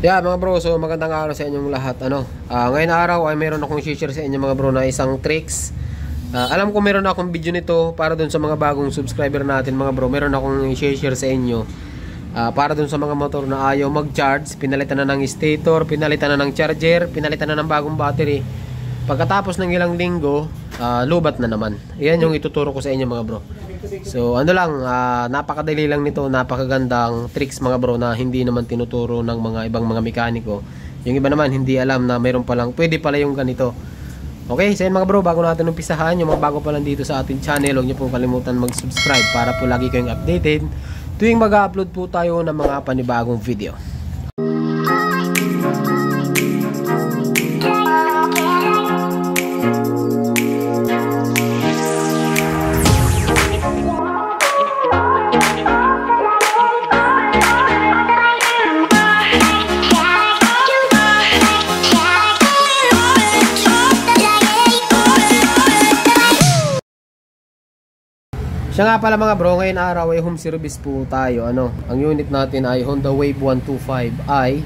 Yeah, mga bro, so magandang araw sa inyong lahat. Ngayon araw ay meron akong share sa inyo mga bro na isang tricks. Alam ko meron akong video nito para dun sa mga bagong subscriber natin mga bro. Meron akong share sa inyo para dun sa mga motor na ayaw mag-charge, pinalitan na ng stator, pinalitan na ng charger, pinalitan na ng bagong battery. Pagkatapos ng ilang linggo, lubat na naman. Yan yung ituturo ko sa inyo mga bro. So napakadali lang nito, napakagandang tricks mga bro na hindi naman tinuturo ng mga ibang mga mekaniko. Yung iba naman hindi alam na mayroon palang pwede pala yung ganito. Okay, so yun mga bro, bago natin umpisahan, yung mga bago pa lang dito sa ating channel, huwag niyo pong kalimutan mag-subscribe para po lagi kayong updated tuwing mag-upload po tayo ng mga panibagong video. Siya nga pala mga bro, ngayon araw ay home service po tayo. Ang unit natin ay Honda Wave 125i.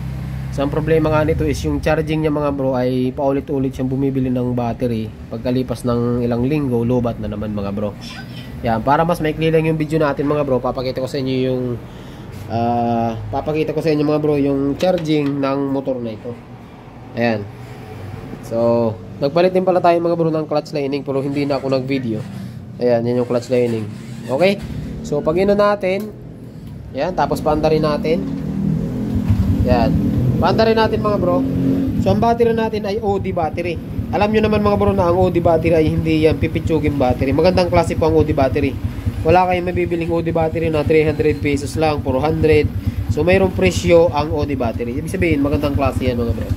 So ang problema nga nito is yung charging niya mga bro ay paulit-ulit siyang bumibili ng battery. Pagkalipas ng ilang linggo, lobat na naman mga bro. Yan, para mas maikli lang yung video natin mga bro, papakita ko sa inyo mga bro yung charging ng motor na ito. Ayan. So, nagpalit din pala tayo mga bro ng clutch lining pero hindi na ako nag-video. Ayan, yan yung clutch lining. Okay? So, pag ino natin, yan, tapos paandarin natin. Yan. Paandarin natin mga bro. So, ang battery natin ay OD battery. Alam nyo naman mga bro na ang OD battery ay hindi yan pipitsugin battery. Magandang klase po ang OD battery. Wala kayong mabibiling OD battery na 300 pesos lang, 400. So, mayroong presyo ang OD battery. Ibig sabihin, magandang klase yan mga bro.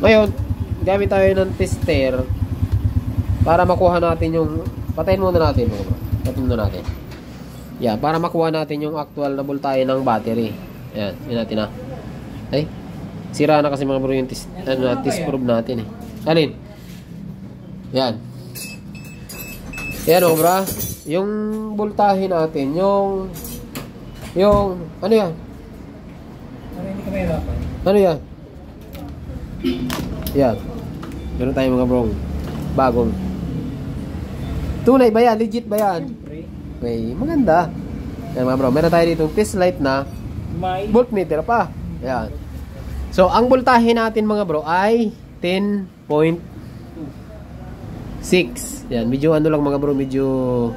Ngayon, gamit tayo ng tester para makuha natin yung... Patayin muna natin mga bro. Patayin muna natin. Yan, para makuha natin yung actual na voltahe ng battery. Yan, yun natin Ay, sira na kasi mga bro yung test probe natin eh. Alin? Yan. Yan mga bro. Yung voltahe natin, yung ano yan? Hindi ka mahirapan. Ano yan? Yan. Meron tayo mga bro. Bagong. Tunay ba yan? Legit ba yan? Okay, maganda. Yan mga bro, meron tayo dito test light na may voltmeter pa. Yan. So, ang voltahe natin mga bro ay 10.6. Yan, medyo ano lang mga bro, medyo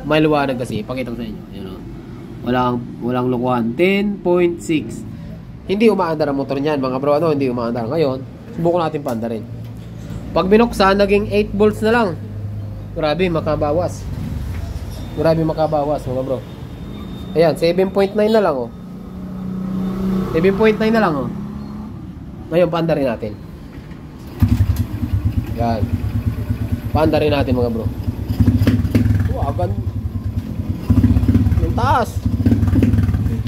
maliwanag kasi. Pakita ko sa inyo. Yan, walang lukuhan. 10.6. Hindi umaandar ang motor niyan mga bro. Hindi umaandar. Ngayon, subukan natin paandarin. Pag binuksan, naging 8 volts na lang. Grabe, makabawas. Grabe makabawas mga bro. Ayan, 7.9 na lang 7.9 na lang Ngayon, paandarin natin. Ayan. Paandarin natin mga bro. Agad. Yung taas.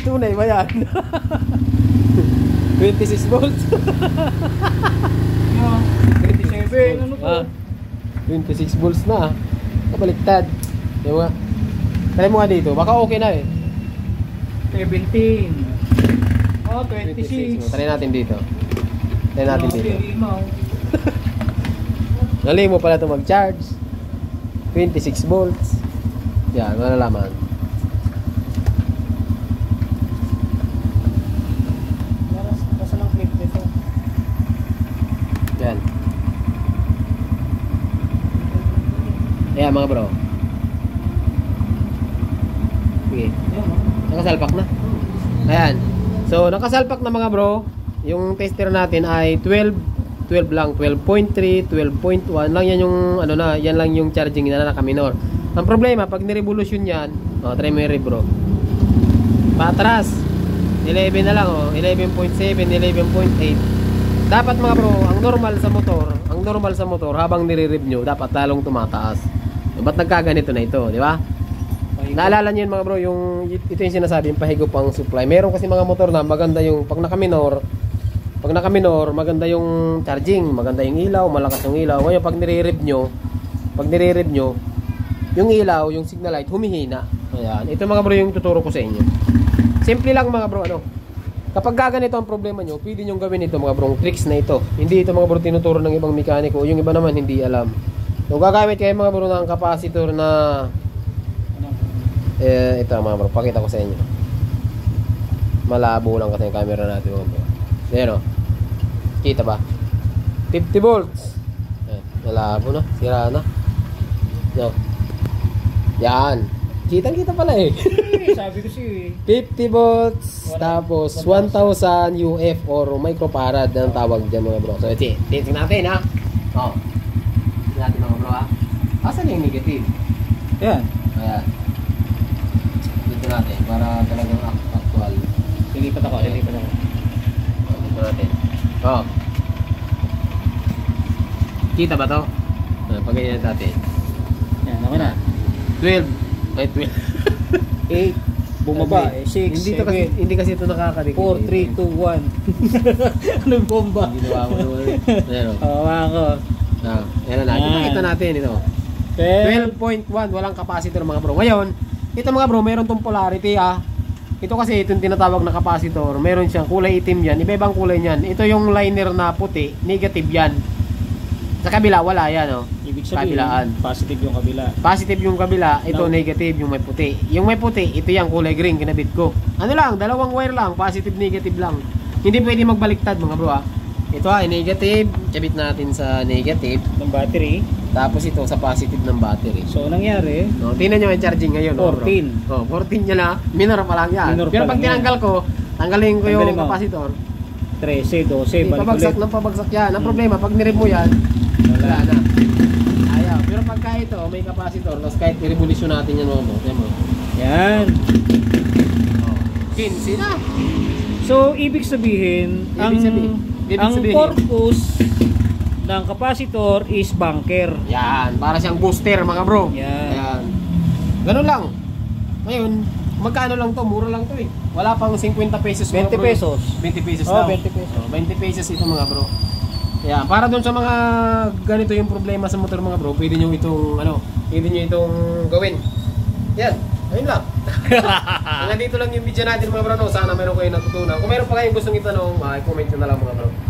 Tunay ba yan? 26 volts. 27. Ano po? 26 volts na kabaliktad. Di ba? Try mo nga dito, baka okay na 17. 26. Try natin dito. Galing mo pala ito mag-charge. 26 volts. Yan, malalaman. Nasa lang clip dito. Yan. Ayan mga bro. Sige. Nakasalpak na. Ayan. So nakasalpak na mga bro. Yung tester natin ay 12 lang, 12.3, 12.1 lang yan yung yan lang yung charging na naka-minor. Ang problema pag ni-revolution yan, try mo yung bro. Patras. 11 na lang 11.7, 11.8. Dapat mga bro, ang normal sa motor habang nire-rev nyo, dapat lalong tumataas. Ba't nagkaganito na ito, di ba? Naalala nyo yun mga bro, ito yung sinasabi, yung pahigop ang supply. Meron kasi mga motor na maganda yung pag naka-minor, maganda yung charging, maganda yung ilaw, malakas yung ilaw. Ngayon pag nire-rev nyo, yung ilaw, yung signal light, humihina. Ayan, ito mga bro yung tuturo ko sa inyo. Simple lang mga bro, Kapag gaganito ang problema nyo, pwede nyo gawin ito mga bro, tricks na ito. Hindi ito mga bro tinuturo ng ibang mekaniko, yung iba naman hindi alam. So gagamit kayo mga bro ng capacitor na ito mga bro, pakita ko sa inyo. Malabo lang kasi yung camera natin mga bro. Ayan o, kita ba? 50 volts. Ayan, malabo na, sira na. No. Yan, kitang kita pala eh. Sabi ko si 50 volts, tapos 1000 UF or microfarad ang tawag dyan mga bro. So, tingnan natin ha. Oh. Tingnan natin mga bro ha. Asan yung negative? Yan. Ayan. Dito natin para talagang actual. Lilipat ako. Dito natin. Oh. Kita ba to? Pagganyan natin. Yan, ako na. 12. Ay, 12. 8. Bumaba eh. 6, Hindi kasi ito nakakadikit. 4, 3, 2, 1. Anong bomba? Ginawa ko naman. Ayan o. Hawakan ko. Ayan na. Ipakita natin ito. 12.1. Walang capacitor mga bro. Ngayon, ito mga bro, meron tong polarity Ito kasi itong tinatawag na capacitor. Meron siyang kulay itim yan. Iba-ibang kulay niyan. Ito yung liner na puti. Negative yan. Sa kabila, wala yan Ibig sabihin, kabilaan. positive yung kabila. Positive yung kabila, ito No. negative yung may puti. Yung may puti, ito yung kulay green, kinabit ko. Ano lang, dalawang wire lang, positive, negative lang. Hindi pwede magbaliktad mga bro Ito ay negative, kabit natin sa negative. Ng battery. Tapos ito sa positive ng battery. So, nangyari, No, tingnan nyo yung charging ngayon. 14. Oh, 14 niya na, minor pa lang yan. Minor Pero pa pag lang tinanggal ko, tanggalin ko yung Tanggalin mo. capacitor. 13, 12, balik Pabagsak ulit. ng pabagsak yan. Ang problema, pag nirem mo yan, wala na. Ayaw. Pero pagka ito, may capacitor, tapos kahit i-revolution natin yan mo. Yan. 15 na. So, ibig sabihin, Ibig ang sabihin. purpose ng capacitor is bunker. Yan, para siyang booster mga bro. Yan. Yan. Ganun lang. Ngayon, magkano lang to? Mura lang to eh. Wala pang 50 pesos. mga 20 bro. pesos. 20 pesos Oh, daw. 20 pesos. 20 pesos ito mga bro. Yan, para doon sa mga ganito yung problema sa motor mga bro, pwede nyo itong gawin. Yan, ayun lang. Hanggang dito lang yung video natin mga bro. Sana meron kayong natutunan. Kung meron pa kayong gustong itanong, i-comment nyo na lang mga bro.